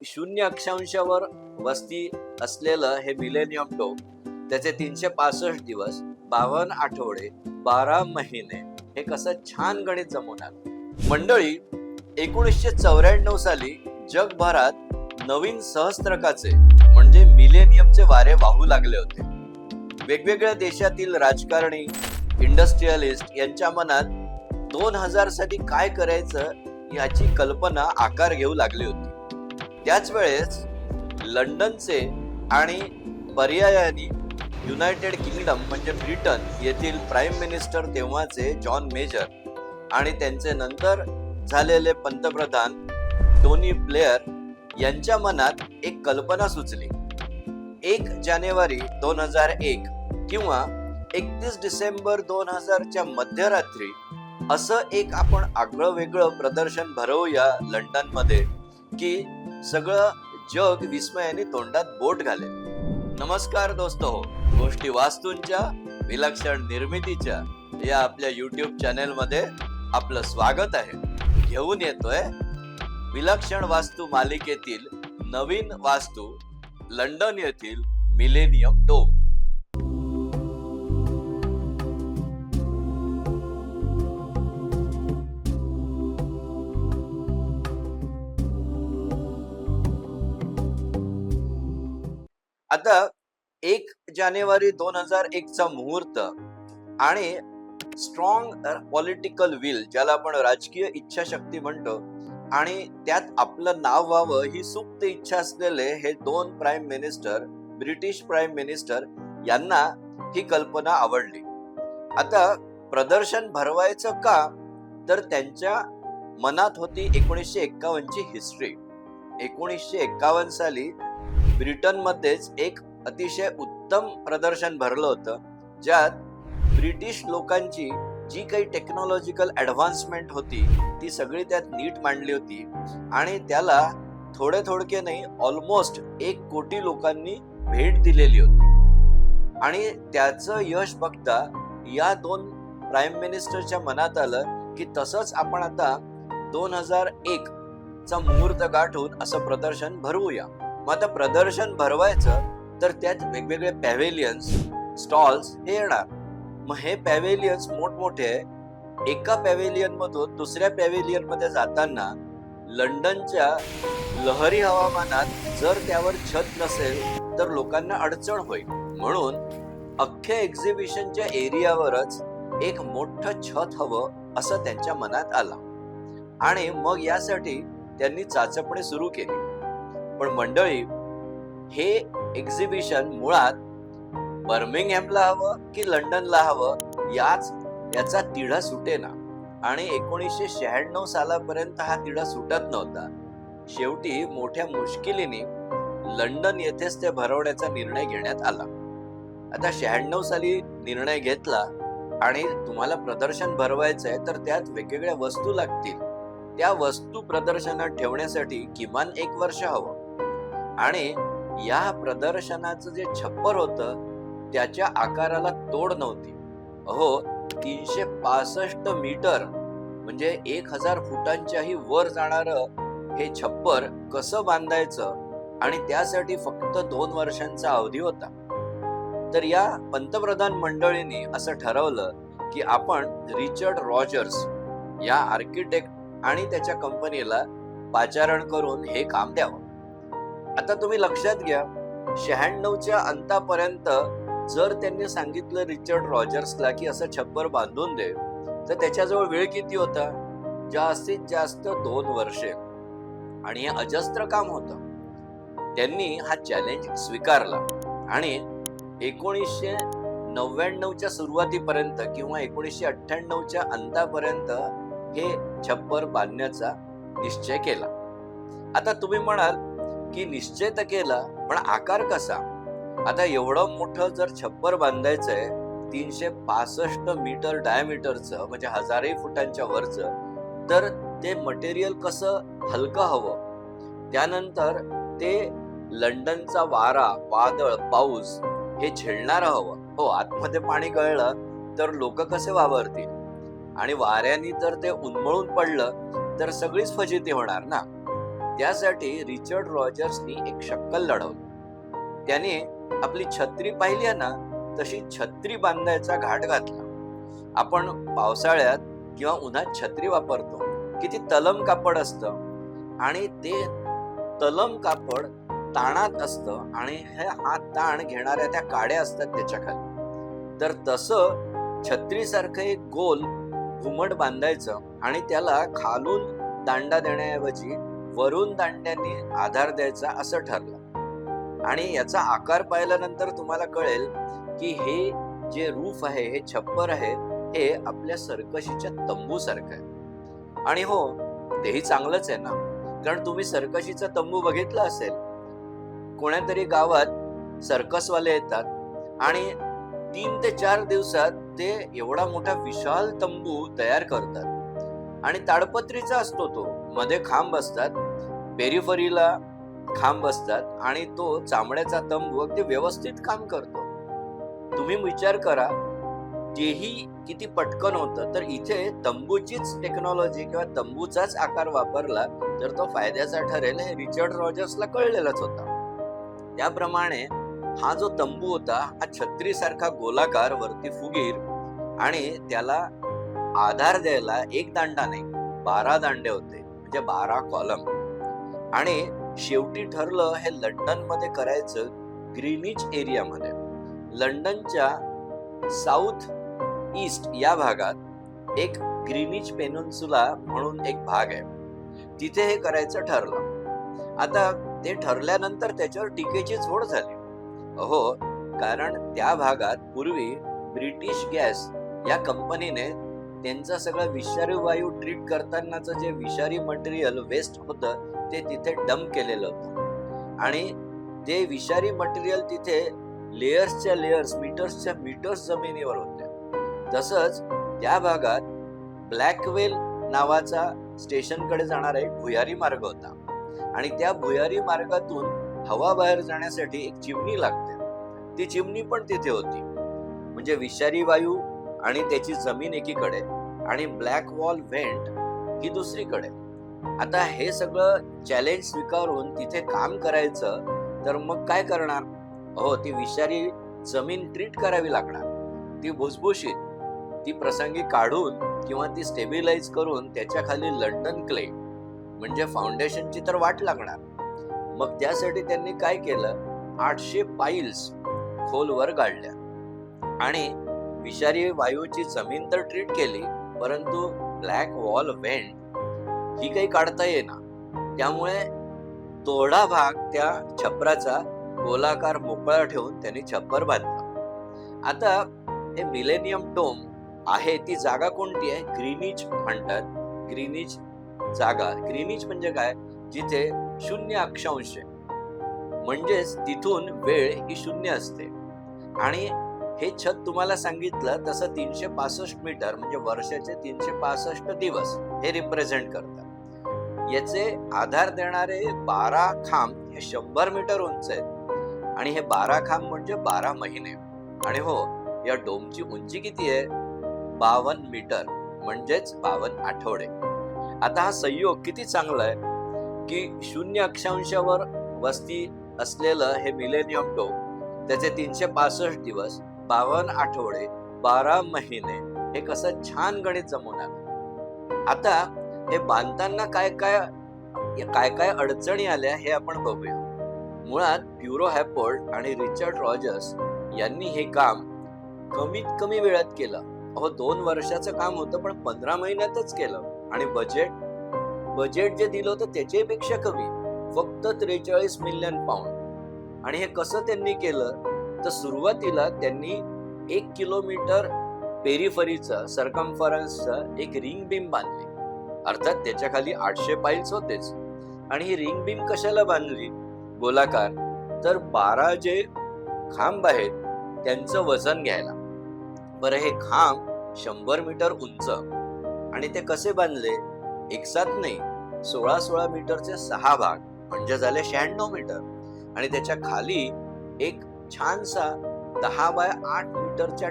शून्य अक्षांशावर वस्ती असलेलं हे मिलेनियम डोम, त्याचे 365 दिवस, 52 आठवडे, 12 महिने, हे कसं छान गणित जमवून आलं. मंडळी, 1994 साली जगभरात नवीन सहस्त्रकाचे म्हणजे मिलेनियमचे वारे वाहू लागले होते. वेगवेगळ्या देशातील राजकारणी, इंडस्ट्रियलिस्ट यांच्या मनात 2000 साली काय करायचं याची कल्पना आकार घेऊ लागली होती. त्याच वेळेस लंडनचे आणि पर्यायाने युनायटेड किंगडम म्हणजे ब्रिटन येथील प्राईम मिनिस्टर तेव्हाचे जॉन मेजर आणि त्यांचे नंतर झालेले पंतप्रधान टोनी ब्लेअर यांच्या मनात एक कल्पना सुचली. 1 जानेवारी 2001 किंवा 31 डिसेंबर 2000च्या मध्यरात्री असं एक आपण आगळं वेगळं प्रदर्शन भरवूया लंडनमध्ये की सगळं जग विस्मयाने तोंडात बोट घालेल. नमस्कार दोस्तो, गोष्टी वास्तूंच्या विलक्षण निर्मितीच्या या आपल्या YouTube चॅनेल मध्ये आपलं स्वागत आहे. घेऊन येतोय विलक्षण वास्तू मालिकेतील नवीन वास्तू, लंडन येथील मिलेनियम डोम. आता 1 जानेवारी 2001 चा मुहूर्त आणि स्ट्रॉंग पॉलिटिकल विल, ज्याला आपण राजकीय इच्छाशक्ती म्हणतो, आणि त्यात आपलं नाव व्हावं ही सुप्त इच्छा असलेले हे 2 prime minister, British prime minister, यांना ही कल्पना आवडली. आता प्रदर्शन भरवायचं का, तर त्यांच्या मनात होती 1951 ची हिस्ट्री. 1951 साली ब्रिटनमध्येच एक अतिशय उत्तम प्रदर्शन भरलं होतं, ज्यात ब्रिटिश लोकांची जी काही टेक्नॉलॉजिकल ऍडव्हान्समेंट होती ती सगळी त्यात नीट मांडली होती आणि त्याला थोडके नाही, ऑलमोस्ट 1 कोटी लोकांनी भेट दिलेली होती. आणि त्याचं यश बघता या 2 प्राईम मिनिस्टरच्या मनात आलं की तसंच आपण आता 2001 चा मुहूर्त गाठून असं प्रदर्शन भरवूया. मग आता प्रदर्शन भरवायचं तर त्यात वेगवेगळे पॅव्हेलियन्स, स्टॉल्स हे येणार. मग हे पॅव्हेलियन्स मोठमोठे आहे. एका पॅव्हेलियन मधून दुसऱ्या पॅव्हेलियन मध्ये जाताना लंडनच्या लहरी हवामानात जर त्यावर छत नसेल तर लोकांना अडचण होईल. म्हणून अख्ख्या एक्झिबिशनच्या एरियावरच एक मोठं छत हवं असं त्यांच्या मनात आलं आणि मग यासाठी त्यांनी चाचपणी सुरू केली. पण मंडळी, हे एक्झिबिशन मुळात बर्मिंगहॅमला हवं की लंडनला हवं याचा तिढा सुटेना आणि 1996 सालापर्यंत हा तिढा सुटत नव्हता. शेवटी मोठ्या मुश्किलीने लंडन येथेच ते भरवण्याचा निर्णय घेण्यात आला. आता 96 साली निर्णय घेतला आणि तुम्हाला प्रदर्शन भरवायचंय तर त्यात वेगवेगळ्या वस्तू लागतील. त्या वस्तू प्रदर्शनात ठेवण्यासाठी किमान 1 वर्ष हवं आणि या प्रदर्शनाचं जे छप्पर होतं त्याच्या आकाराला तोड नव्हती. 365 मीटर म्हणजे 1000 फुटांच्याही वर जाणारं हे छप्पर कसं बांधायचं आणि त्यासाठी फक्त 2 वर्षांचा अवधी होता. तर या पंतप्रधान मंडळींनी असं ठरवलं की आपण रिचर्ड रॉजर्स या आर्किटेक्ट आणि त्याच्या कंपनीला पाचारण करून हे काम द्यावं. आता तुम्ही लक्षात घ्या, 96च्या अंतापर्यंत जर त्यांनी सांगितलं रिचर्ड रॉजर्सला की असं छप्पर बांधून दे, तर त्याच्याजवळ वेळ किती होता? जास्तीत जास्त 2 वर्षे. आणि हे अजस्त्र काम होतं. त्यांनी हा चॅलेंज स्वीकारला आणि 1999च्या सुरुवातीपर्यंत किंवा 1998च्या अंतापर्यंत हे छप्पर बांधण्याचा निश्चय केला. आता तुम्ही म्हणाल की निश्चय तर केला, पण आकार कसा? आता एवढं मोठं जर छप्पर बांधायचंय 365 मीटर डायमीटरचं म्हणजे 1000 फुटांच्या वरचं, तर ते मटेरियल कसं हलकं हवं. त्यानंतर ते लंडनचा वारा, वादळ, पाऊस हे झेलणारं हवं. आतमध्ये पाणी गळलं तर लोक कसे वावरतील आणि वाऱ्याने तर ते उन्मळून पडलं तर सगळीच फजिती होणार ना. त्यासाठी रिचर्ड रॉजर्सनी एक शक्कल लढवली. त्याने आपली छत्री पाहिली आहे ना, तशी छत्री बांधायचा घाट घातला. आपण पावसाळ्यात किंवा उन्हात छत्री वापरतो, किती तलम कापड असतं आणि ते तलम कापड ताणात असतं आणि हा ताण घेणाऱ्या त्या काड्या असतात त्याच्या खाली. तर तसं छत्रीसारखं एक गोल घुमट बांधायचं आणि त्याला खालून दांडा देण्याऐवजी वरून दांड्यांनी आधार द्यायचा असं ठरलं. आणि याचा आकार पाहिल्यानंतर तुम्हाला कळेल की हे जे रूफ आहे, हे छप्पर आहे, हे आपल्या सर्कशीच्या तंबू सारखं आहे. आणि हो, तेही चांगलंच आहे ना, कारण तुम्ही सर्कशीचा तंबू बघितला असेल. कोण्यातरी गावात सर्कसवाले येतात आणि 3 ते 4 दिवसात ते एवढा मोठा विशाल तंबू तयार करतात आणि ताडपत्रीचा असतो तो. मध्ये खांब असतात, पेरिफरीला खांब असतात आणि तो चामड्याचा तंबू अगदी व्यवस्थित काम करतो. तुम्ही विचार करा, तेही किती पटकन होतं. तर इथे तंबूचीच टेक्नॉलॉजी किंवा तंबूचाच आकार वापरला तर तो फायद्याचा ठरेल हे रिचर्ड रॉजर्सला कळलेलंच होता. त्याप्रमाणे हा जो तंबू होता, हा छत्रीसारखा गोलाकार, वरती फुगीर आणि त्याला आधार द्यायला एक दांडा नाही, 12 दांडे होते, म्हणजे 12 कॉलम. आणि शेवटी ठरलं हे लंडन मध्ये करायचं, ग्रीनिच एरियामध्ये. लंडनच्या साऊथ ईस्ट या भागात एक ग्रीनिच पेनिन्सुला म्हणून एक भाग आहे, तिथे हे करायचं ठरलं. आता ते ठरल्यानंतर त्याच्यावर टीकेची झोड झाली. हो, कारण त्या भागात पूर्वी ब्रिटिश गॅस या कंपनीने त्यांचा सगळं विषारी वायू ट्रीट करतानाचं जे विषारी मटेरियल वेस्ट होतं ते तिथे डंप केलेलं होतं आणि ते विषारी मटेरियल तिथे लेयर्सच्या लेयर्स, मीटर्सच्या मीटर्स जमिनीवर होते. तसंच त्या भागात ब्लॅकवेल नावाचा स्टेशनकडे जाणारा एक भुयारी मार्ग होता आणि त्या भुयारी मार्गातून हवा बाहेर जाण्यासाठी एक चिमणी लागते. ती चिमणी पण तिथे होती. म्हणजे विषारी वायू आणि त्याची जमीन एकीकडे आणि ब्लॅक वॉल व्हेंट ही दुसरीकडे. आता हे सगळं चॅलेंज स्वीकारून तिथे काम करायचं तर मग काय करणार? हो, ती विषारी जमीन ट्रीट करावी लागणार. ती भुसभुशीत, ती प्रसंगी काढून किंवा ती स्टेबिलाइज करून त्याच्या खाली लंडन क्ले म्हणजे फाउंडेशनची तर वाट लागणार. मग त्यासाठी त्यांनी काय केलं, 800 पाईल्स खोलवर गाडल्या आणि विषारी वायूची जमीन तर ट्रीट केली, परंतु ब्लॅक वॉल व्हेंट ही काही काढता येईना. त्यामुळे थोडा भाग त्या छपराचा गोलाकार मोकळा ठेवून त्यांनी छप्पर बांधलं. आता हे मिलेनियम डोम आहे, ती जागा कोणती आहे? ग्रीनिच म्हणतात. ग्रीनिच जागा, ग्रीनिच म्हणजे काय? जिथे 0 अक्षांश म्हणजेच तिथून वेळ ही 0 असते. आणि हे छत तुम्हाला सांगितलं तसं 365 मीटर म्हणजे वर्षाचे 365 दिवस हे रिप्रेझेंट करतात. याचे आधार देणारे 12 खांब हे 100 मीटर उंच आहेत आणि हे 12 खांब म्हणजे 12 महिने. आणि हो, या डोमची उंची किती आहे? 52 मीटर म्हणजेच 52 आठवडे. आता हा संयोग किती चांगला आहे की 0 अक्षांशावर वस्ती असलेलं हे मिलेनियम डोम, त्याचे 365 दिवस, 52 आठवडे, 12 महिने, हे कसं छान गणित जमून आलं. आता हे बांधताना काय काय अडचणी आल्या हे आपण बघूया. मुळात ब्युरो हॅपोल्ड आणि रिचर्ड रॉजर्स यांनी हे काम कमीत कमी वेळात केलं. 2 वर्षाचं काम होतं पण 15 महिन्यातच केलं. आणि बजेट जे दिलं होतं त्याच्यापेक्षा कमी, फक्त 43 मिलियन पाऊंड. आणि हे कसं त्यांनी केलं तर सुरुवातीला त्यांनी 1 किलोमीटर पेरिफरीचं, सर्कम्फरन्सचं एक रिंग बीम बांधली. अर्थात त्याच्या खाली 800 पाईल्स होतेच. आणि ही रिंग बीम कशाला बांधली गोलाकार? तर 12 जे खांब आहेत त्यांचं वजन घ्यायला. बरं, हे खांब 100 मीटर उंच आणि ते कसे बांधले? एकसाथ नाही, 16 मीटरचे 6 भाग म्हणजे झाले 96 मीटर. आणि त्याच्या खाली एक छानसा 10 बाय 8 मीटरच्या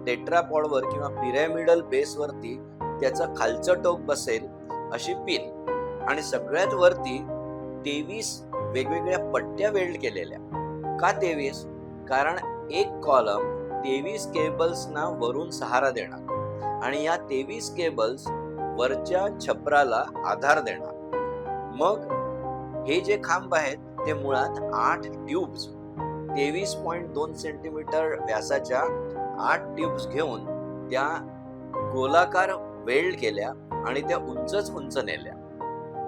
टेट्रापॉडवर किंवा पिरॅमिडल बेसवरती त्याचं खालचं टोक बसेल अशी पिन. आणि सगळ्यात वरती 23 वेगवेगळ्या पट्ट्या वेल्ड केलेल्या. का 23? कारण एक कॉलम 23 केबल्सना वरून सहारा देणार आणि या 23 केबल्स वरच्या छपराला आधार देणार. मग हे जे खांब आहेत ते मुळात 8 ट्यूब्स 23.2 सेंटीमीटर व्यासाच्या 8 ट्यूब्स घेऊन त्या गोलाकार वेल्ड केल्या आणि त्या उंचच उंच नेल्या.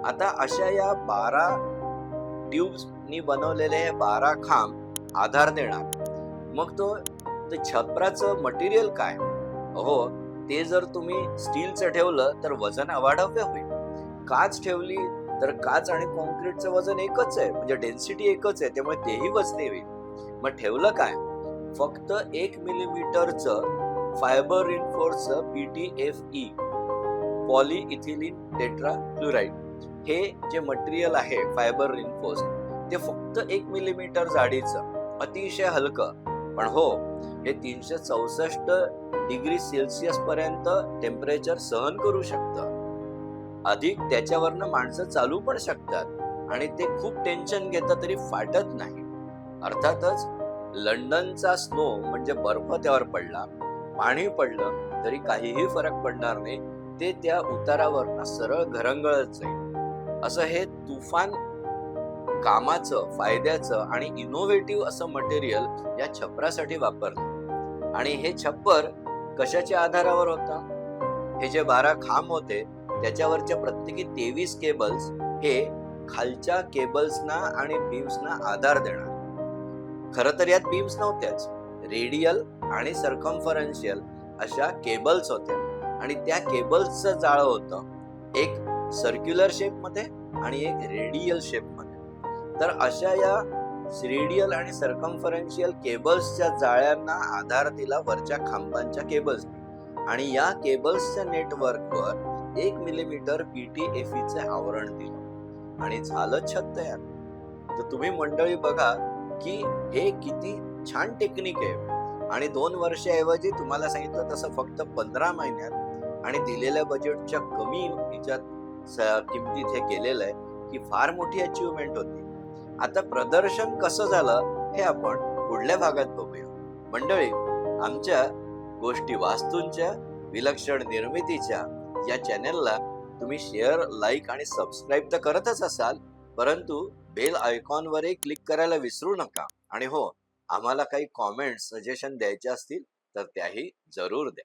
आता अशा या 12 ट्यूब्सनी बनवलेले हे 12 खांब आधार देणार. मग ते छपराचं मटेरियल काय? हो, ते जर तुम्ही स्टीलचं ठेवलं तर वजन अवाढव्य होईल. काच ठेवली तर काच आणि कॉन्क्रीटचं वजन एकच आहे, म्हणजे डेन्सिटी एकच आहे, त्यामुळे तेही वजनी होईल. मग ठेवलं काय? फक्त 1 मिलीमीटरचं फायबर रिइन्फोर्सचं PTFE पॉलीइथिलीन टेट्राक्लोराइड हे जे मटेरियल आहे फायबर रिइन्फोर्स ते फक्त 1 मिलीमीटर जाडीचं, अतिशय हलकं. पण हो, हे 364 डिग्री सेल्सिअस पर्यंत टेम्परेचर सहन करू शकतं. अधिक त्याच्यावरनं माणसं चालू पण शकतात आणि ते खूप टेन्शन घेतं तरी फाटत नाही. अर्थातच लंडनचा स्नो म्हणजे बर्फ त्यावर पडला, पाणी पडलं तरी काहीही फरक पडणार नाही. ते त्या उतारावरनं सरळ घरंगळत जाईल. असं हे तुफान कामाचं, फायद्याचं आणि इनोव्हेटिव्ह असं मटेरियल या छपरासाठी वापरलं. आणि हे छप्पर कशाच्या आधारावर होतं? हे जे 12 खांब होते त्याच्यावरच्या प्रत्येकी 23 केबल्स हे खालच्या केबल्सना आणि बीम्सना आधार देणार. खरं तर यात बीम्स नव्हत्याच, रेडियल आणि सर्कम्फरन्शियल अशा केबल्स होत्या आणि त्या केबल्सचं जाळं होतं एक सर्क्युलर शेप मध्ये आणि एक रेडियल शेप मध्ये. तर अशा या रेडियल आणि सर्कम्फरन्शियल केबल्सच्या जाळ्यांना आधार दिला वरच्या खांबांच्या केबल्सनी आणि या केबल्सच्या नेटवर्कवर 1 मिलीमीटर PTFE चे आवरण दिलं आणि झालं छत तयार. तर तुम्ही मंडळी बघा की हे किती छान टेक्निक आहे आणि 2 वर्षाऐवजी तुम्हाला सांगितलं तसं फक्त 15 महिन्यात आणि दिलेल्या बजेटच्या कमी ह्याच्यात किमतीत हे केलेलं आहे, ही फार मोठी अचीवमेंट होती. आता प्रदर्शन कसं झालं हे आपण पुढल्या भागात बघूया. मंडळी, आमच्या गोष्टी वास्तूंच्या विलक्षण निर्मितीच्या या चॅनेलला तुम्ही शेअर, लाईक आणि सबस्क्राईब तर करतच असाल, परंतु बेल आयकॉनवरही क्लिक करायला विसरू नका. आणि हो, आम्हाला काही कॉमेंट्स, सजेशन द्यायचे असतील तर त्याही जरूर द्या.